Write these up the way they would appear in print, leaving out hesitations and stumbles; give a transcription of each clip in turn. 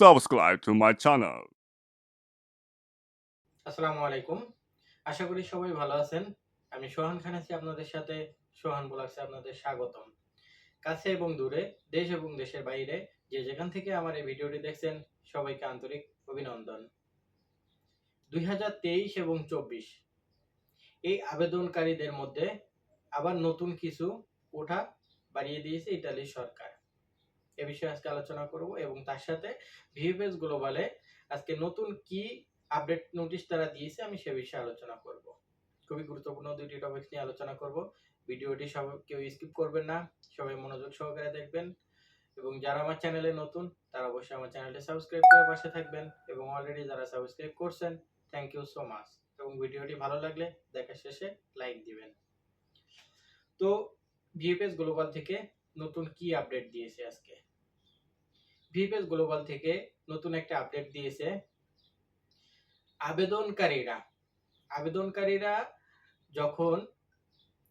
subscribe to my channel. আসসালামু আলাইকুম। আশা করি সবাই ভালো আছেন। আমি সোহান খান আছি আপনাদের সাথে। সোহান ব্লগসে আপনাদের স্বাগতম। কাছে এবং দূরে, দেশ এবং দেশের বাইরে যে যেখান থেকে আমার এই ভিডিওটি দেখছেন সবাইকে আন্তরিক অভিনন্দন। 2023 এবং 24 এই আবেদনকারীদের মধ্যে আবার নতুন কিছু কোটা বাড়িয়ে দিয়েছে ইতালির সরকার। এ বিষয়ে আজকে আলোচনা করব এবং তার সাথে ভিএফএস গ্লোবালে আজকে নতুন কি আপডেট নোটিশ তারা দিয়েছে আমি সে বিষয়ে আলোচনা করব। খুবই গুরুত্বপূর্ণ দুইটি টপিক নিয়ে আলোচনা করব। ভিডিওটি কেউ স্কিপ করবেন না, সবাই মনোযোগ সহকারে দেখবেন এবং যারা আমার চ্যানেলে নতুন তারা অবশ্যই আমার চ্যানেলটি সাবস্ক্রাইব করে পাশে থাকবেন এবং অলরেডি যারা সাবস্ক্রাইব করছেন থ্যাংক ইউ সো মাচ এবং ভিডিওটি ভালো লাগলে দেখা শেষে লাইক দিবেন। তো ভিএফএস গ্লোবাল থেকে নতুন কি আপডেট দিয়েছে আজকে? ভিএফএস গ্লোবাল থেকে নতুন একটা আপডেট দিয়েছে। আবেদনকারীরা যখন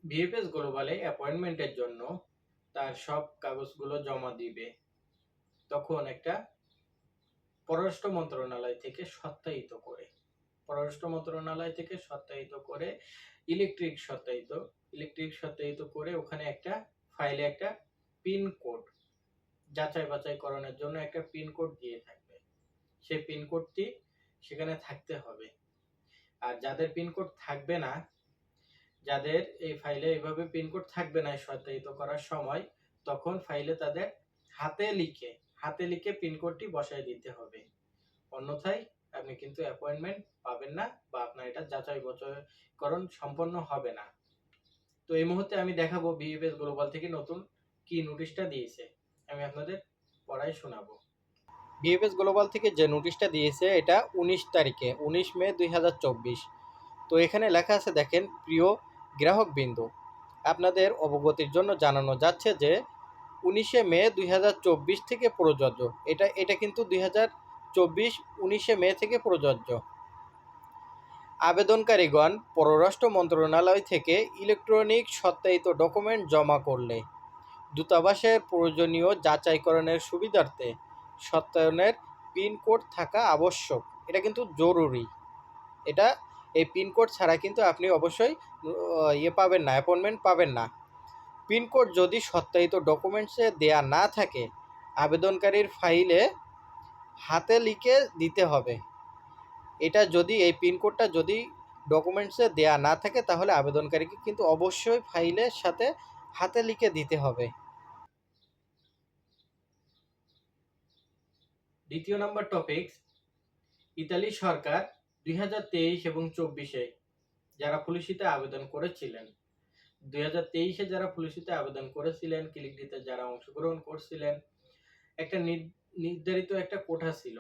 ভিএফএস গ্লোবালে অ্যাপয়েন্টমেন্টের জন্য তার সব কাগজগুলো জমা দিবে তখন একটা পররাষ্ট্র মন্ত্রণালয় থেকে সত্যায়িত করে ইলেকট্রিক সত্যায়িত করে ওখানে একটা ফাইলে একটা পিন কোড যাচাই বাছাইকরণের জন্য একটা পিন কোড দিয়ে থাকবে। সেই পিন কোডটি সেখানে থাকতে হবে। আর যাদের পিন কোড থাকবে না, যাদের এই ফাইলে এইভাবে পিন কোড থাকবে না সত্যায়িত করার সময়, তখন ফাইলে তাদের হাতে লিখে পিন কোডটি বসায় দিতে হবে। অন্যথায় আপনি কিন্তু অ্যাপয়েন্টমেন্ট পাবেন না বা আপনার এটা যাচাই বাছাইকরণ সম্পন্ন হবে না। তো এই মুহূর্তে আমি দেখাবো ভিএফএস গ্লোবাল থেকে নতুন কি নোটিশটা দিয়েছে, আমি আপনাদের পড়াই শোনাবো। ভিএফএস গ্লোবাল থেকে যে নোটিশটা দিয়েছে এটা 19 মে 2024। তো এখানে লেখা আছে দেখেন, প্রিয় গ্রাহকবৃন্দ, আপনাদের অবগতির জন্য জানানো যাচ্ছে যে 19 মে 2024 থেকে প্রযোজ্য। এটা কিন্তু 2024 19 মে থেকে প্রযোজ্য। আবেদনকারীগণ পররাষ্ট্র মন্ত্রণালয় থেকে ইলেকট্রনিক সত্যায়িত ডকুমেন্ট জমা করলে দূতাবাসের প্রয়োজনীয় যাচাইকরণের সুবিধার্থে সত্যায়নের পিন কোড থাকা আবশ্যক। এটা কিন্তু জরুরি। এটা এই পিন কোড ছাড়া কিন্তু আপনি অবশ্যই পাবেন না, অ্যাপয়েন্টমেন্ট পাবেন না। পিন কোড যদি সত্যায়িত ডকুমেন্টসে দেয়া না থাকে, আবেদনকারীর ফাইলে হাতে লিখে দিতে হবে। এই পিন কোডটা যদি ডকুমেন্টসে দেয়া না থাকে তাহলে আবেদনকারীকে কিন্তু অবশ্যই ফাইলের সাথে হাতে লিখে দিতে হবে। দ্বিতীয় নম্বর টপিক, ইতালি সরকার 2023 এবং 24-এ যারা পুলিশিতে আবেদন করেছিলেন, 2023-এ যারা পুলিশিতে আবেদন করেছিলেন, ক্লিকটিতে যারা অংশগ্রহণ করছিলেন, একটা নির্ধারিত একটা কোটা ছিল,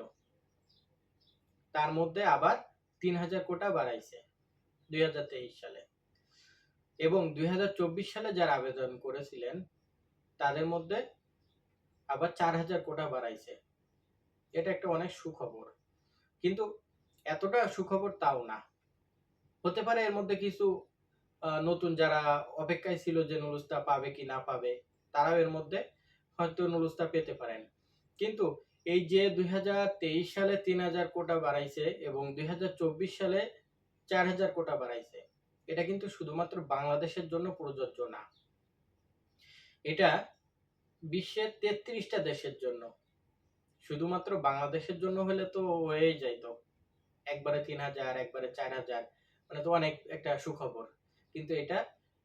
তার মধ্যে আবার 3000 কোটা বাড়াইছে 2023 সালে এবং 2024 সালে যারা আবেদন করেছিলেন তাদের মধ্যে আবার 4000 কোটা বাড়াইছে। এটা একটা অনেক সুখবর, কিন্তু এতটা সুখবর তাও না। হতে পারে এর মধ্যে কিছু নতুন যারা অপেক্ষায় ছিল যে নুরুস্তা পাবে কি না পাবে, তারাও এর মধ্যে হয়তো নুরুস্তা পেতে পারেন। কিন্তু এই যে 2023 সালে 3000 কোটা বাড়াইছে এবং 2024 সালে 4000 কোটা বাড়াইছে, এটা কিন্তু শুধুমাত্র বাংলাদেশের জন্য প্রযোজ্য না, এটা বিশ্বের 33টা দেশের জন্য। শুধুমাত্র বাংলাদেশের জন্য হলে তো হয়েই যাইতো, একবারে 3000 একবারে 4000, মানে তো অনেক একটা সুখবর। কিন্তু এটা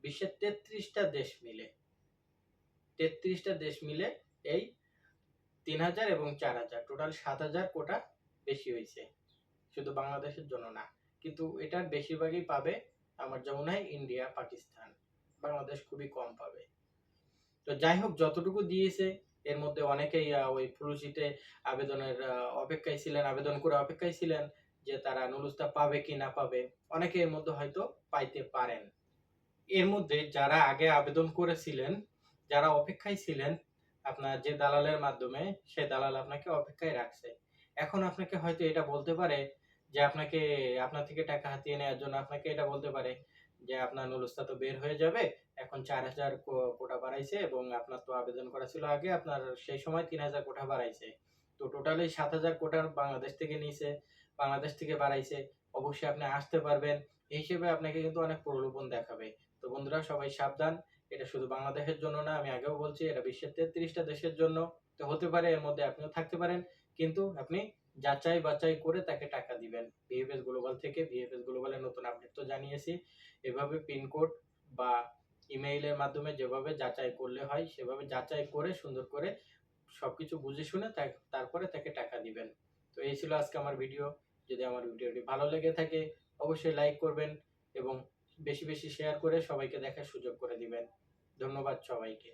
বিশ্বের 33টা দেশ মিলে এই 3000 এবং 4000 টোটাল 7000 কোটা বেশি হয়েছে, শুধু বাংলাদেশের জন্য না। কিন্তু এটার বেশিরভাগই পাবে আমার যা মনে হয় ইন্ডিয়া, পাকিস্তান, বাংলাদেশ খুবই কম পাবে। তো যাই হোক, যতটুকু দিয়েছে এর মধ্যে অনেকেই ওই পুলিশিতে আবেদনের আবেদন করে অপেক্ষায় ছিলেন যে তারা নুরুস্তা পাবে কি না পাবে। অনেকে এর মধ্যে হয়তো পাইতে পারেন। এর মধ্যে যারা আগে আবেদন করেছিলেন, যারা অপেক্ষায় ছিলেন, আপনার যে দালালের মাধ্যমে, সে দালাল আপনাকে অপেক্ষায় রাখছে। এখন আপনাকে হয়তো এটা বলতে পারে যে আপনার থেকে টাকা হাতিয়ে নেওয়ার জন্য আপনাকে এটা বলতে পারে যে আপনার নুরুস্তা তো বের হয়ে যাবে, এখন 4000 কোটা বাড়াইছে এবং আপনার তো আবেদন করা ছিল আগে, আপনার সেই সময় 3000 কোটা বাড়াইছে। তো টোটালি 7,000 কোটা বাংলাদেশ থেকে নিয়েছে, বাংলাদেশ থেকে বাড়াইছে। অবশ্যই আপনি আসতে পারবেন, এই হিসেবে আপনাকে কিন্তু অনেক প্রলোভন দেখাবে। তো বন্ধুরা সবাই সাবধান, এটা শুধু বাংলাদেশের জন্য না, আমি আগেও বলছি এটা বিশ্বের 33টা দেশের জন্য। তো হতে পারে এর মধ্যে আপনিও থাকতে পারেন, কিন্তু আপনি যাচাই বাছাই করে তাকে টাকা দিবেন। ভিএফএস গ্লোবাল থেকে, ভিএফএস গ্লোবালের নতুন আপডেট তো জানিয়েছি, এভাবে পিনকোড বা ইমেইলের মাধ্যমে যেভাবে যাচাই করলে হয় সেভাবে যাচাই করে সুন্দর করে সবকিছু বুঝে শুনে তারপরে তাকে টাকা দিবেন। তো এই ছিল আজকে আমার ভিডিও। যদি আমার ভিডিওটি ভালো লেগে থাকে অবশ্যই লাইক করবেন এবং বেশি বেশি শেয়ার করে সবাইকে দেখার সুযোগ করে দিবেন। ধন্যবাদ সবাইকে।